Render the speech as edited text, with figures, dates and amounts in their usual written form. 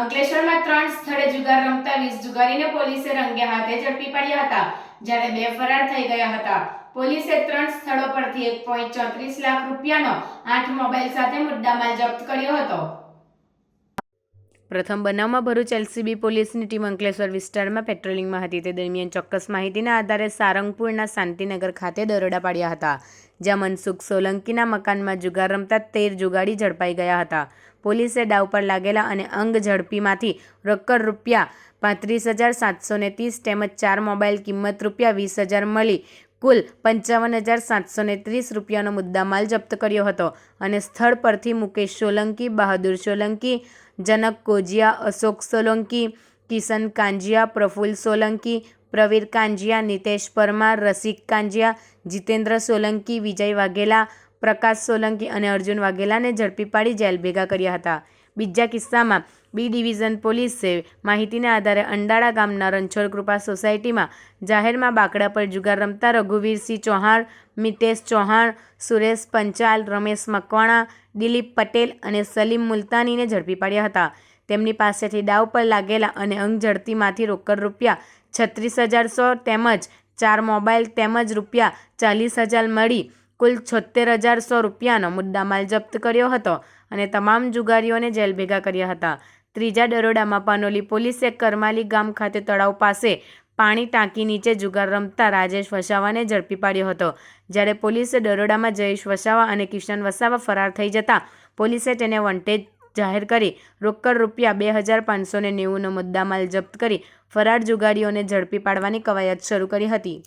અંકલેશ્વરમાં 3 સ્થળે જુગાર રમતા 20 જુગારીને પોલીસે રંગે હાથે ઝડપી પાડ્યા હતા, જ્યારે 2 ફરાર થઈ ગયા હતા. પોલીસે 3 સ્થળો પરથી 1.34 લાખ રૂપિયાનો 8 મોબાઈલ સાથે મુદ્દામાલ જપ્ત કર્યો હતો. પ્રથમ બનાવમાં ભરૂચ એલસીબી પોલીસની ટીમ અંકલેશ્વર વિસ્તારમાં પેટ્રોલિંગમાં હતી. તે દરમિયાન ચોક્કસ માહિતીના આધારે સારંગપુરના શાંતિનગર ખાતે દરોડા પાડ્યા હતા, જ્યાં મનસુખ સોલંકીના મકાનમાં જુગાર રમતા 13 જુગારી ઝડપાઈ ગયા હતા. પોલીસે દાવ પર લાગેલા અને અંગ ઝડપીમાંથી રોકડ રૂપિયા 35,730 તેમજ 4 મોબાઈલ કિંમત રૂપિયા 20,000 મળી કુલ 55,730 રૂપિયાનો મુદ્દામાલ જપ્ત કર્યો હતો અને સ્થળ પરથી મુકેશ સોલંકી, બહાદુર સોલંકી, જનક કોજિયા, અશોક સોલંકી, કિશન કાંજિયા, પ્રફુલ્લ સોલંકી, પ્રવીર કાંજિયા, નિતેશ પરમાર, રસિક કાંજિયા, જીતેન્દ્ર સોલંકી, વિજય વાઘેલા, પ્રકાશ સોલંકી અને અર્જુન વાઘેલાને ઝડપી પાડી જેલ ભેગા કર્યા હતા. બીજા કિસ્સામાં બી ડિવિઝન પોલીસે માહિતીના આધારે અંડાળા ગામના રણછોડ કૃપા સોસાયટીમાં જાહેરમાં બાકડા પર જુગાર રમતા રઘુવીરસિંહ ચૌહાણ, મિતેશ ચૌહાણ, સુરેશ પંચાલ, રમેશ મકવાણા, દિલીપ પટેલ અને સલીમ મુલતાનીને ઝડપી પાડ્યા હતા. તેમની પાસેથી દાવ પર લાગેલા અને અંગ ઝડપીમાંથી રોકડ રૂપિયા 36,100 તેમજ 4 મોબાઈલ તેમજ રૂપિયા 40,000 મળી કુલ 76,100 રૂપિયાનો મુદ્દામાલ જપ્ત કર્યો હતો અને તમામ જુગારીઓને જેલ ભેગા કર્યા હતા. ત્રીજા દરોડામાં પાનોલી પોલીસે કરમાલી ગામ ખાતે તળાવ પાસે પાણી ટાંકી નીચે જુગાર રમતા રાજેશ વસાવાને ઝડપી પાડ્યો હતો, જ્યારે પોલીસે દરોડામાં જયેશ વસાવા અને કિશન વસાવા ફરાર થઈ જતા પોલીસે તેને વોન્ટેડ જાહેર કરી રોકડ રૂપિયા 2,590નો મુદ્દામાલ જપ્ત કરી ફરાર જુગારીઓને ઝડપી પાડવાની કવાયત શરૂ કરી હતી.